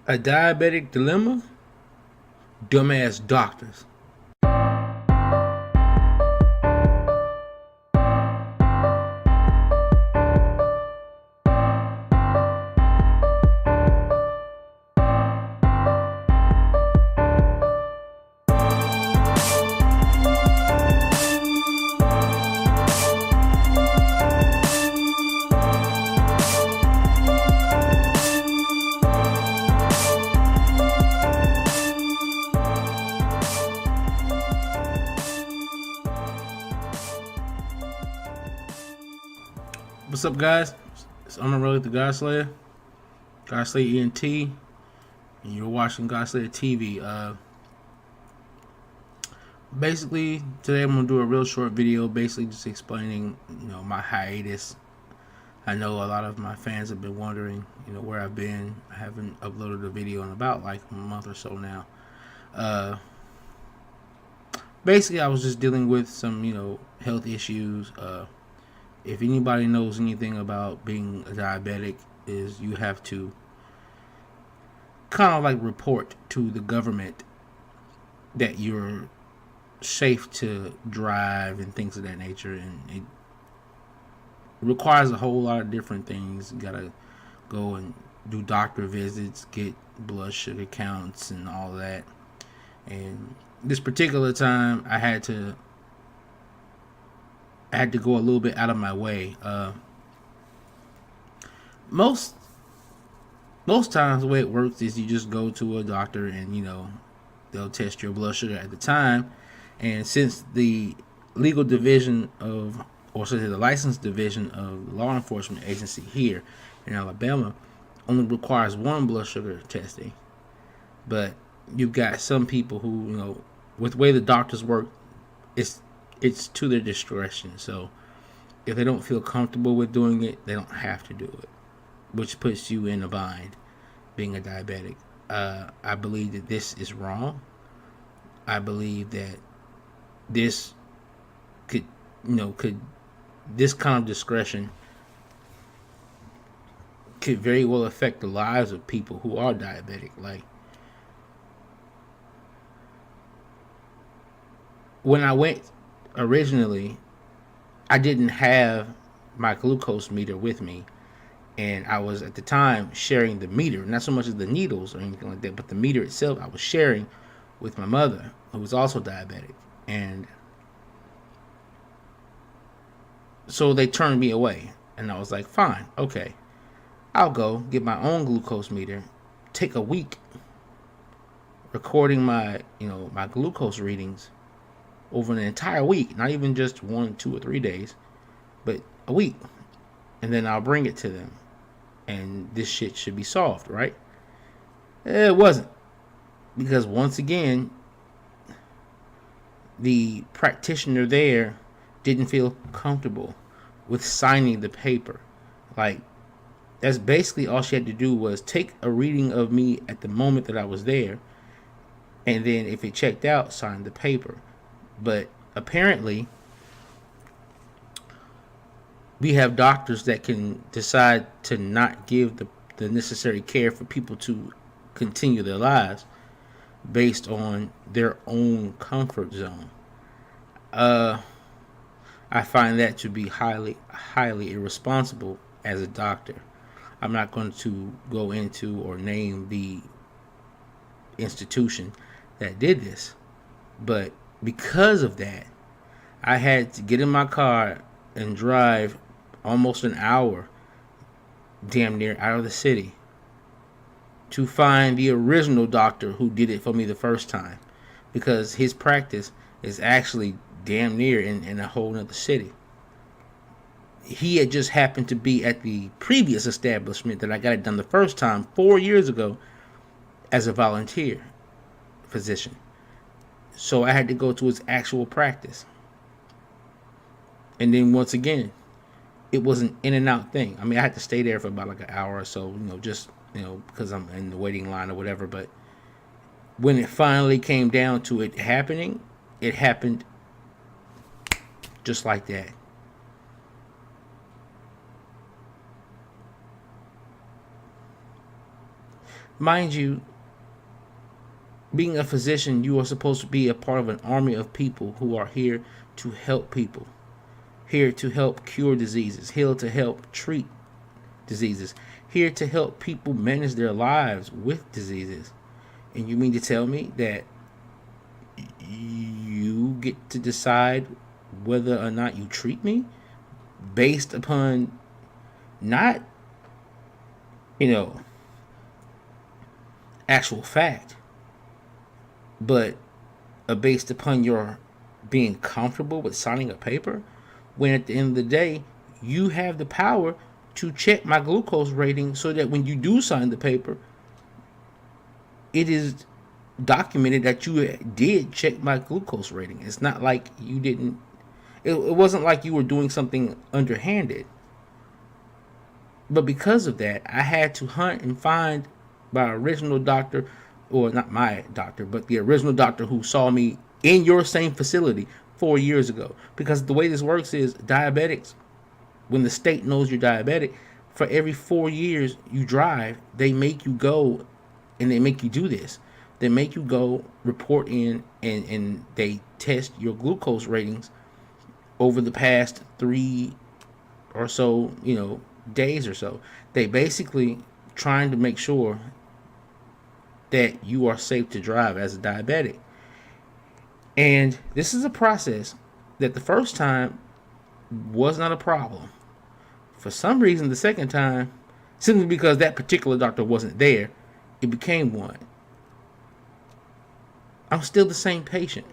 A diabetic dilemma? Dumbass doctors. What's up, guys? It's Amon-Rellik, the Godslayer, Godslayer ENT, and you're watching Godslayer TV. Basically, today I'm gonna do a real short video, basically just explaining, my hiatus. I know a lot of my fans have been wondering, where I've been. I haven't uploaded a video in about like a month or so now. Basically, I was just dealing with some, health issues. If anybody knows anything about being a diabetic, is you have to kind of like report to the government that you're safe to drive and things of that nature, and it requires a whole lot of different things. You gotta go and do doctor visits, get blood sugar counts and all that. And this particular time I had to go a little bit out of my way. Most times the way it works is you just go to a doctor and they'll test your blood sugar at the time. And since the legal division of, or should I say the licensed division of the law enforcement agency here in Alabama only requires one blood sugar testing, but you've got some people who, with the way the doctors work, it's to their discretion. So if they don't feel comfortable with doing it, they don't have to do it, which puts you in a bind being a diabetic. I believe that this is wrong. I believe that this could this kind of discretion could very well affect the lives of people who are diabetic. Like, when I went originally, I didn't have my glucose meter with me, and I was at the time sharing the meter, not so much as the needles or anything like that, but the meter itself I was sharing with my mother, who was also diabetic. And so they turned me away, and I was like, fine, okay, I'll go get my own glucose meter, take a week recording my my glucose readings over an entire week, not even just 1, 2, or 3 days, but a week, and then I'll bring it to them, and this shit should be solved, right? It wasn't, because once again, the practitioner there didn't feel comfortable with signing the paper. Like, that's basically all she had to do, was take a reading of me at the moment that I was there, and then if it checked out, sign the paper. But apparently, we have doctors that can decide to not give the necessary care for people to continue their lives based on their own comfort zone. I find that to be highly, highly irresponsible as a doctor. I'm not going to go into or name the institution that did this, but because of that, I had to get in my car and drive almost an hour, damn near, out of the city to find the original doctor who did it for me the first time, because his practice is actually damn near in a whole other city. He had just happened to be at the previous establishment that I got it done the first time 4 years ago as a volunteer physician. So I had to go to his actual practice. And then once again, it was an in and out thing. I mean, I had to stay there for about like an hour or so, just, because I'm in the waiting line or whatever. But when it finally came down to it happening, it happened just like that. Mind you, being a physician, you are supposed to be a part of an army of people who are here to help people, here to help cure diseases, here to help treat diseases, here to help people manage their lives with diseases. And you mean to tell me that you get to decide whether or not you treat me based upon not, you know, actual fact, but based upon your being comfortable with signing a paper, when at the end of the day, you have the power to check my glucose rating so that when you do sign the paper, it is documented that you did check my glucose rating. It's not like you didn't, it wasn't like you were doing something underhanded. But because of that, I had to hunt and find my original doctor, or not my doctor, but the original doctor who saw me in your same facility 4 years ago. Because the way this works is diabetics, when the state knows you're diabetic, for every 4 years you drive, they make you go and they make you do this. They make you go report in, and they test your glucose ratings over the past 3 or so, days or so. They basically trying to make sure that you are safe to drive as a diabetic. And this is a process that the first time was not a problem. For some reason, the second time, simply because that particular doctor wasn't there, it became one. I'm still the same patient.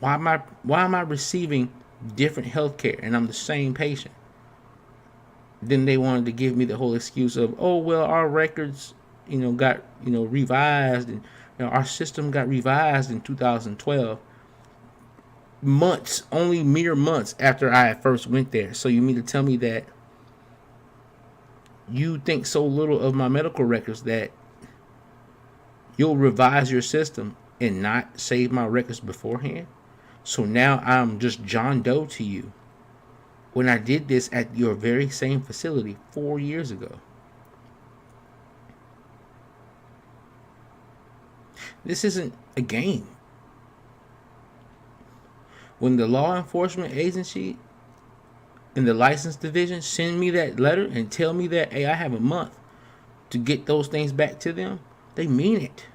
Why am I receiving different health care and I'm the same patient? Then they wanted to give me the whole excuse of, oh, well, our records, got, revised, and our system got revised in 2012. Only mere months after I first went there. So you mean to tell me that you think so little of my medical records that you'll revise your system and not save my records beforehand? So now I'm just John Doe to you, when I did this at your very same facility 4 years ago. This isn't a game. When the law enforcement agency in the license division send me that letter and tell me that, hey, I have a month to get those things back to them, they mean it.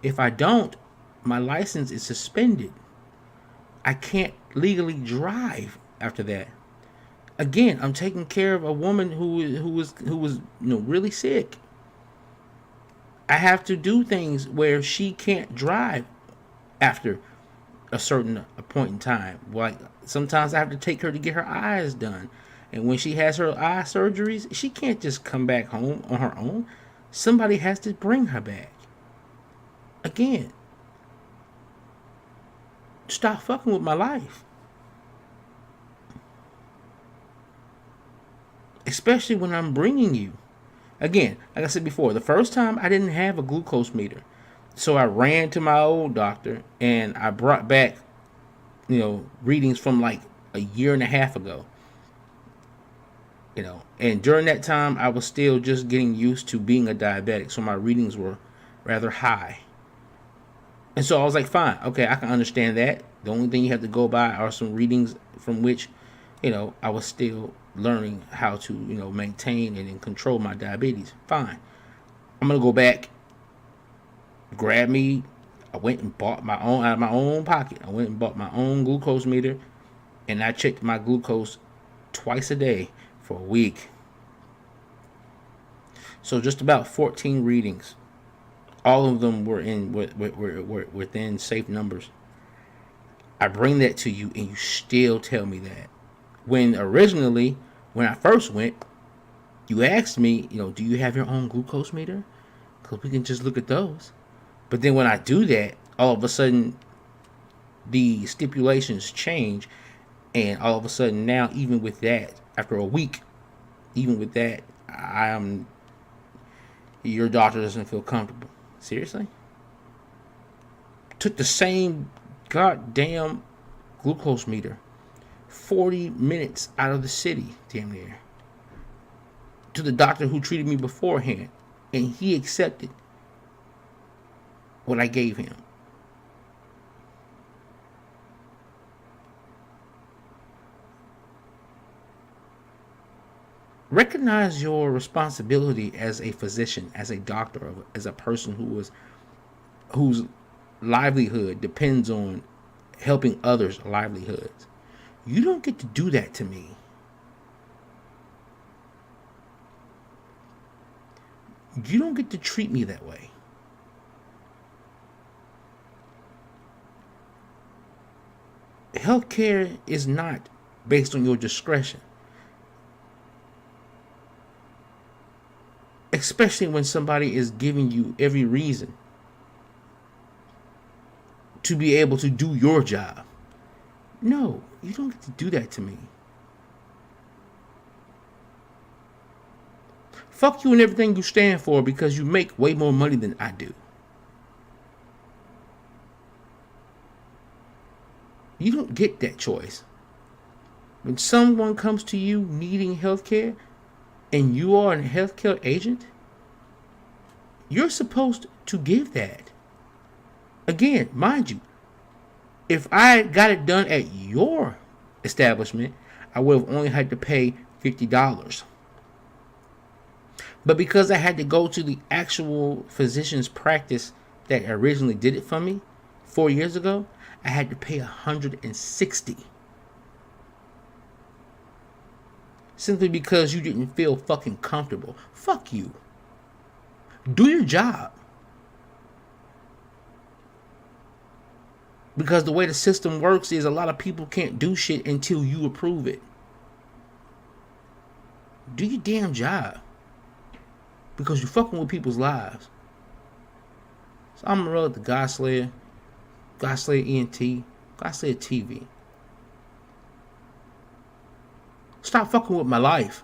If I don't, my license is suspended. I can't legally drive after that. Again, I'm taking care of a woman who was really sick. I have to do things where she can't drive after a certain point in time. Like sometimes I have to take her to get her eyes done. And when she has her eye surgeries, she can't just come back home on her own. Somebody has to bring her back. Again, stop fucking with my life. Especially when I'm bringing you. Again, like I said before, the first time I didn't have a glucose meter. So I ran to my old doctor and I brought back, readings from like a year and a half ago. And during that time, I was still just getting used to being a diabetic. So my readings were rather high. And so I was like, fine, okay, I can understand that. The only thing you have to go by are some readings from which, I was still learning how to, maintain and control my diabetes. Fine. I'm going to go back, grab me. I went and bought my own, out of my own pocket. I went and bought my own glucose meter, and I checked my glucose twice a day for a week. So just about 14 readings. All of them were within safe numbers. I bring that to you, and you still tell me that. When originally, when I first went, you asked me, do you have your own glucose meter? Because we can just look at those. But then when I do that, all of a sudden, the stipulations change. And all of a sudden now, even with that, after a week, even with that, your doctor doesn't feel comfortable. Seriously? Took the same goddamn glucose meter 40 minutes out of the city, damn near, to the doctor who treated me beforehand. and he accepted what I gave him. Recognize your responsibility as a physician, as a doctor, as a person whose livelihood depends on helping others' livelihoods. You don't get to do that to me. You don't get to treat me that way. Healthcare is not based on your discretion. Especially when somebody is giving you every reason to be able to do your job. No, you don't get to do that to me. Fuck you and everything you stand for because you make way more money than I do. You don't get that choice. When someone comes to you needing health care and you are a healthcare agent, you're supposed to give that. Again, mind you, if I got it done at your establishment, I would have only had to pay $50. But because I had to go to the actual physician's practice that originally did it for me 4 years ago, I had to pay $160. Simply because you didn't feel fucking comfortable. Fuck you. Do your job. Because the way the system works is a lot of people can't do shit until you approve it. Do your damn job. Because you're fucking with people's lives. So I'm Amon-Rellik, the Godslayer, Godslayer ENT, Godslayer TV. Stop fucking with my life.